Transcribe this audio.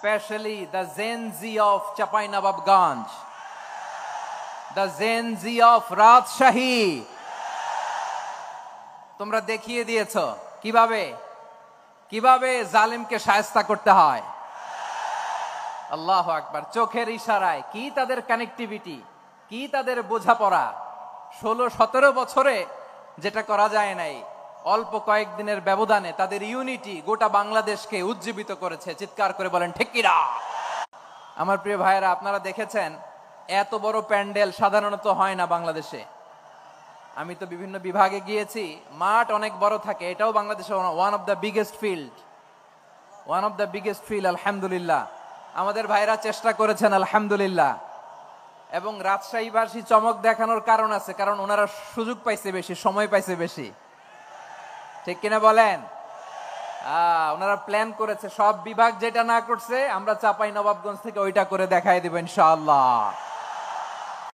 especially the Gen Z of Chapainababganj, the Gen Z of Rajshahi. তোমরা দেখিয়ে দিয়েছো কিভাবে কিভাবে জালিমকে শায়েস্তা করতে হয়। আল্লাহু আকবার। চোখের ইশারায় কি তাদের কানেক্টিভিটি, কি তাদের বোঝাপড়া। 16-17 বছরে যেটা করা যায় নাই, অল্প কয়েকদিনের ব্যবধানে তাদের ইউনিটি গোটা বাংলাদেশকে উজ্জীবিত করেছে। চিৎকার করে বলেন ঠিক কিনা। আমার প্রিয় ভাইয়েরা, আপনারা দেখেছেন এত বড় প্যান্ডেল সাধারণত হয় না বাংলাদেশে। আমি তো বিভিন্ন বিভাগে গিয়েছি, মাঠ অনেক বড় থাকে। এটাও বাংলাদেশে one of the biggest field. আলহামদুলিল্লাহ, আমাদের ভাইরা চেষ্টা করেছেন আলহামদুলিল্লাহ। এবং রাজশাহীবাসী চমক দেখানোর কারণ আছে, কারণ ওনারা সুযোগ পাইছে বেশি, সময় পাইছে বেশি। ঠিক কিনা বলেন? ওনারা প্ল্যান করেছে। সব বিভাগ যেটা না করছে আমরা চাঁপাইনবাবগঞ্জ থেকে ওইটা করে দেখাই দেব ইনশাআল্লাহ।